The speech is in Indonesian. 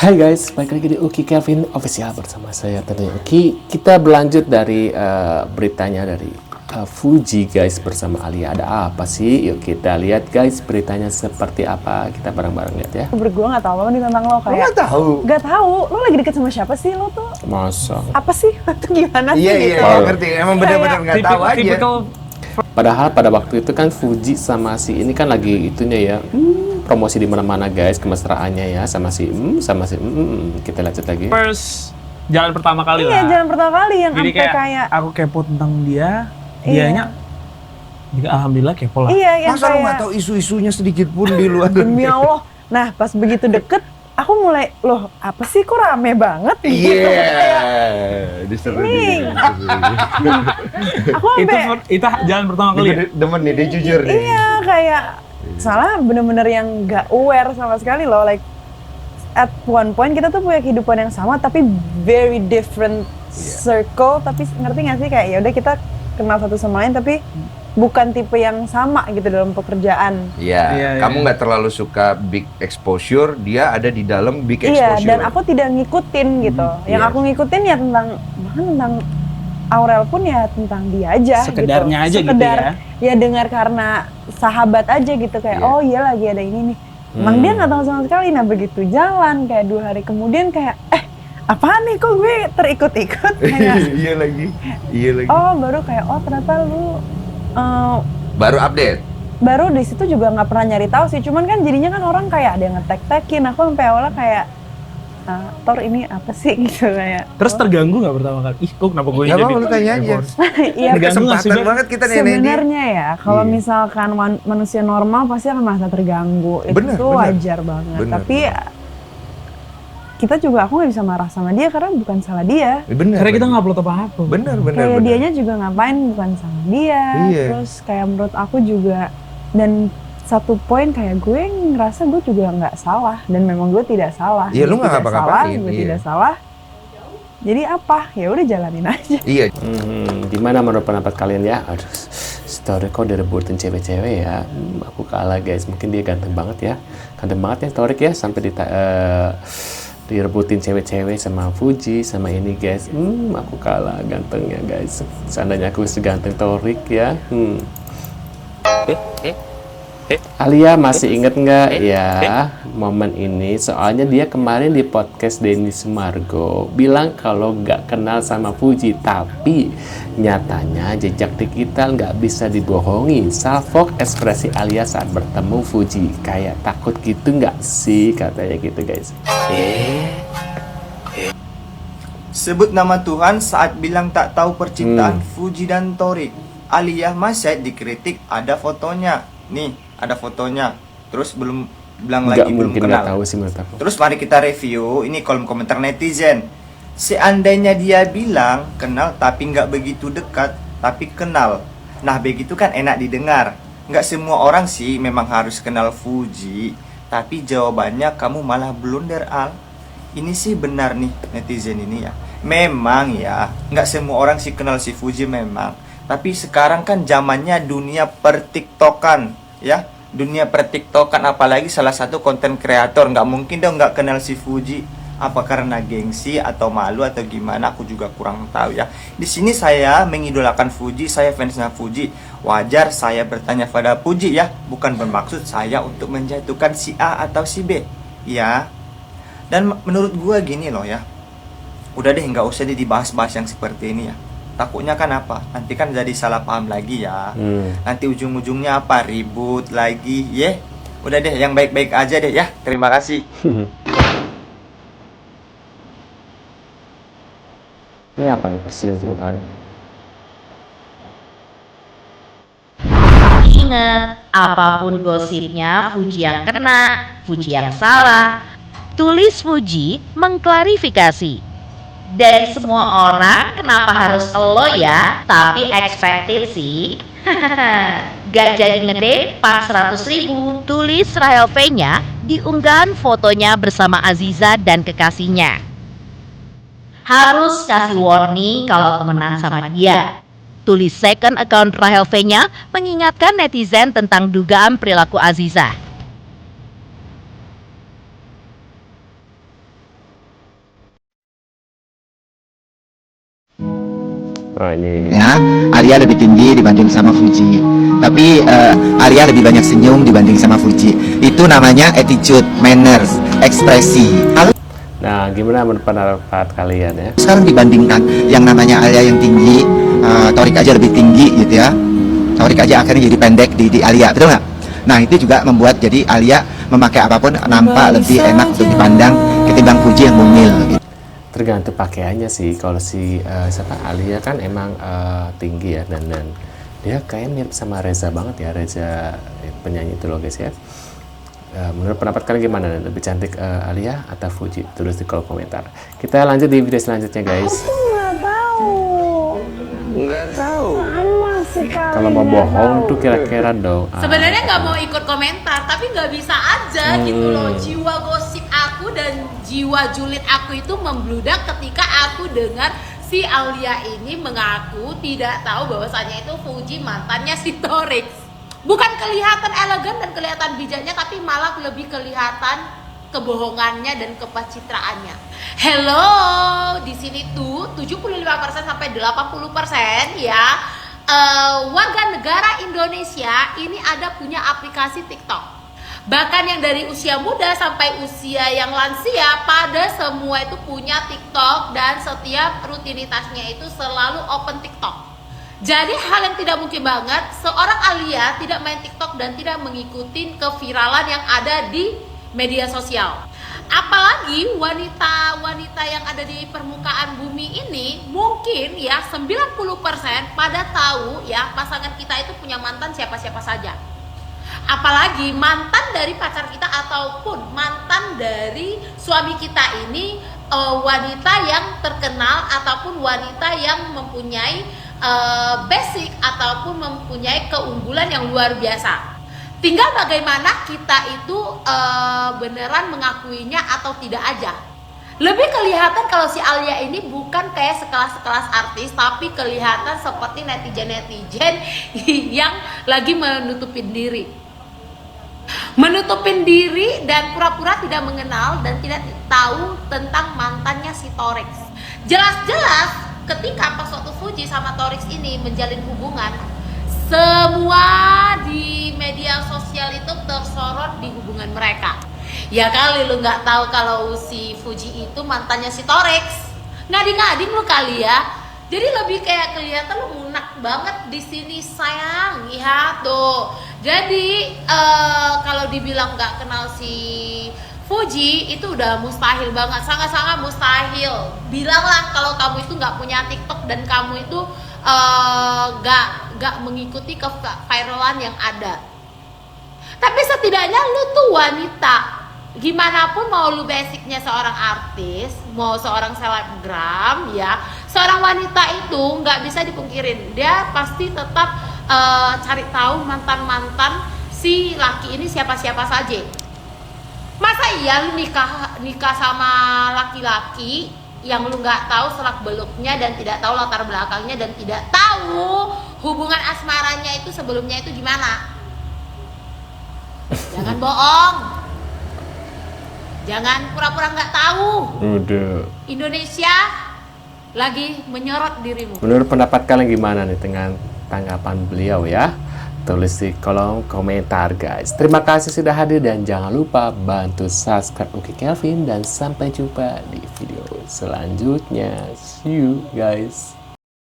Hai guys, balik lagi di Uki Kevin Official bersama saya tentunya Uki. Kita berlanjut dari beritanya dari Fuji guys bersama Alia. Ada apa sih? Yuk kita lihat guys beritanya seperti apa. Kita bareng-bareng lihat ya. Berdua nggak tahu apa nih tentang lo kayak. Nggak tahu. Nggak tahu. Lo lagi deket sama siapa sih lo tuh? Masa? Apa sih? Itu gimana sih? Iya, gitu? ngerti. Emang benar-benar nggak tahu aja. Padahal pada waktu itu kan Fuji sama si ini kan lagi itunya ya. Promosi di mana-mana guys, kemesraannya ya sama si kita lanjut lagi. First jalan pertama kali Iya, lah. jalan pertama kali yang Jadi sampai kayak. aku kepo tentang dia, Iya. dianya juga alhamdulillah kepo lah. Iya, yang Masa lu kayak. nggak tahu isu-isunya sedikit pun di luar? Demi Allah. Nah, pas begitu deket, aku mulai, loh apa sih kok rame banget? Iya, diseru Nih. dia. Aku sampai. Itu jalan pertama kali. Ya? Demen nih, dia jujur nih. Iya, kayak. Salah bener-bener yang nggak aware sama sekali loh. Like, at one point kita tuh punya kehidupan yang sama tapi very different circle, tapi ngerti nggak sih kayak ya udah kita kenal satu sama lain tapi bukan tipe yang sama gitu dalam pekerjaan. Iya, Iya, kamu iya. nggak terlalu suka big exposure, dia ada di dalam big Iya, exposure. dan aku tidak ngikutin gitu. Yang Yes. aku ngikutin ya bahkan tentang Aurel pun ya tentang dia aja Sekedarnya gitu. aja gitu ya. Ya dengar karena sahabat aja gitu kayak Iya. oh iya lagi ada ini nih. Emang dia nggak tahu sama sekali. Nah begitu jalan kayak 2 hari kemudian kayak apaan nih kok gue terikut-ikut kayak Iya lagi. oh baru kayak oh ternyata lu Baru update. baru di situ juga nggak pernah nyari tahu sih. Cuman kan jadinya kan orang kayak ada yang ngetek-tekin. Aku sampai awalnya kayak Tor ini apa sih gitu kayak. Terus terganggu nggak pertama kali? Ih, kok kenapa gue Nggak apa-apa, lu tanya aja. Iya Terganggu nggak sih, Kesempatan Bang? banget kita nenek dia. sebenarnya ya kalau Iya. misalkan manusia normal pasti akan merasa terganggu. Bener, Itu bener. wajar banget. Bener, Tapi kita juga aku nggak bisa marah sama dia karena bukan salah dia. Bener. Karena kita nggak upload apa-apa. Bener. Kayak dianya juga ngapain bukan salah dia. Iya. Terus kayak menurut aku juga dan satu poin kayak gue ngerasa gue juga nggak salah dan memang gue tidak salah. Iya, lu Gue nggak tidak ngapa-ngapain, salah, Gue iya. tidak salah. Jadi apa? Ya udah jalanin aja. Iya. Gimana menurut pendapat kalian ya? Aduh, Story kok direbutin cewek-cewek ya. Aku kalah guys, mungkin dia ganteng banget ya. Ganteng banget ya Story ya sampai direbutin cewek-cewek sama Fuji sama ini guys. Aku kalah gantengnya guys. Seandainya aku seganteng Torik ya. Alia masih inget nggak ya momen ini? Soalnya dia kemarin di podcast Denny Sumargo bilang kalau nggak kenal sama Fuji, tapi nyatanya jejak digital nggak bisa dibohongi. Salfok ekspresi Alia saat bertemu Fuji, kayak takut gitu nggak sih katanya gitu guys. Sebut nama Tuhan saat bilang tak tahu percintaan Fuji dan Torik. Alia Masyad dikritik ada fotonya. Nih, ada fotonya. Terus belum bilang Nggak lagi belum mungkin nggak kenal. tahu sih menurut aku. Terus mari kita review ini kolom komentar netizen. Seandainya dia bilang kenal tapi nggak begitu dekat, tapi kenal. Nah begitu kan enak didengar. Nggak semua orang sih memang harus kenal Fuji. Tapi jawabannya kamu malah blunder Al. Ini sih benar nih netizen ini ya. Memang ya, nggak semua orang sih kenal si Fuji memang. Tapi sekarang kan zamannya dunia per-tiktokan ya. Dunia per-tiktokan apalagi salah satu konten kreator. Nggak mungkin dong nggak kenal si Fuji. Apa karena gengsi atau malu atau gimana, aku juga kurang tahu ya. Di sini saya mengidolakan Fuji, saya fansnya Fuji. Wajar saya bertanya pada Fuji ya, bukan bermaksud saya untuk menjatuhkan si A atau si B. Ya. Dan menurut gua gini loh ya. Udah deh nggak usah dibahas-bahas yang seperti ini ya. Takutnya kan apa? Nanti kan jadi salah paham lagi ya. Nanti ujung-ujungnya apa? Ribut lagi, ya. Udah deh, yang baik-baik aja deh ya. Terima kasih. Ini apa nih persis sebenarnya? Ingat, apapun gosipnya, Fuji yang kena, Fuji yang salah. Tulis Fuji mengklarifikasi. Dari semua orang, kenapa harus lo ya? Tapi expected sih. Gak jadi ngedate 400.000. Tulis Rahel V-nya di unggahan fotonya bersama Aziza dan kekasihnya. Harus kasih warning kalau temenan sama dia. Tulis second account Rahel V-nya mengingatkan netizen tentang dugaan perilaku Aziza. Oh ini. Ya, Alia lebih tinggi dibanding sama Fuji. Tapi Alia lebih banyak senyum dibanding sama Fuji. Itu namanya attitude, manners, ekspresi. Kalau Nah, gimana menurut pendapat kalian ya? sekarang dibandingkan yang namanya Alia yang tinggi, Torik aja lebih tinggi gitu ya. Torik aja akhirnya jadi pendek di Alia, betul nggak? Nah itu juga membuat jadi Alia memakai apapun nampak lebih enak untuk dipandang ketimbang Fuji yang mungil. Gitu. Tergantung pakaiannya sih. Kalau si siapa Alia kan emang tinggi ya, dan dia kayak mirip sama Reza banget ya, Reza penyanyi itu loh guys ya. Menurut pendapat kalian gimana? Lebih cantik Alia atau Fuji? Tulis di kolom komentar. Kita lanjut di video selanjutnya guys. Nggak tahu. Sama sekali. Kalau mau bohong tuh kira-kira dong. Sebenarnya nggak mau ikut komentar, tapi nggak bisa aja gitu loh. Jiwa gosip aku dan jiwa julid aku itu membludak ketika aku dengar si Alia ini mengaku tidak tahu bahwasanya itu Fuji mantannya si Torix. Bukan kelihatan elegan dan kelihatan bijaknya, tapi malah lebih kelihatan kebohongannya dan kepacitraannya. Hello, di sini tuh 75% sampai 80% ya warga negara Indonesia ini ada punya aplikasi TikTok. Bahkan yang dari usia muda sampai usia yang lansia pada semua itu punya TikTok, dan setiap rutinitasnya itu selalu open TikTok. Jadi hal yang tidak mungkin banget seorang Alia tidak main TikTok dan tidak mengikuti keviralan yang ada di media sosial. Apalagi wanita-wanita yang ada di permukaan bumi ini mungkin ya 90% pada tahu ya pasangan kita itu punya mantan siapa-siapa saja. Apalagi mantan dari pacar kita ataupun mantan dari suami kita ini wanita yang terkenal ataupun wanita yang mempunyai basic ataupun mempunyai keunggulan yang luar biasa. Tinggal bagaimana kita itu beneran mengakuinya atau tidak aja. Lebih kelihatan kalau si Alia ini bukan kayak sekelas-sekelas artis, tapi kelihatan seperti netizen-netizen yang lagi menutupin diri. Menutupin diri dan pura-pura tidak mengenal dan tidak tahu tentang mantannya si Torix. Jelas-jelas ketika pas waktu Fuji sama Torix ini menjalin hubungan, semua di media sosial itu tersorot di hubungan mereka. Ya kali lu nggak tahu kalau si Fuji itu mantannya si Torix. Ngading-ngading lu kali ya. Jadi lebih kayak kelihatan lu munak banget di sini sayang. Lihat tuh. Jadi kalau dibilang nggak kenal si Fuji itu udah mustahil banget, sangat-sangat mustahil. Bilanglah kalau kamu itu nggak punya TikTok dan kamu itu nggak mengikuti keviralan yang ada. Tapi setidaknya lu tuh wanita. Gimana pun mau lu basicnya seorang artis, mau seorang selebgram ya, seorang wanita itu nggak bisa dipungkirin. Dia pasti tetap cari tahu mantan-mantan si laki ini siapa-siapa saja. Masa iya lu nikah sama laki-laki yang lu nggak tahu selak beluknya dan tidak tahu latar belakangnya dan tidak tahu hubungan asmaranya itu sebelumnya itu gimana? Jangan bohong, jangan pura-pura nggak tahu. Udah. Indonesia lagi menyorot dirimu. Menurut pendapat kalian gimana nih dengan tanggapan beliau ya? Tulis di kolom komentar guys. Terima kasih sudah hadir dan jangan lupa bantu subscribe Uki Kelvin dan sampai jumpa di video selanjutnya. See you guys.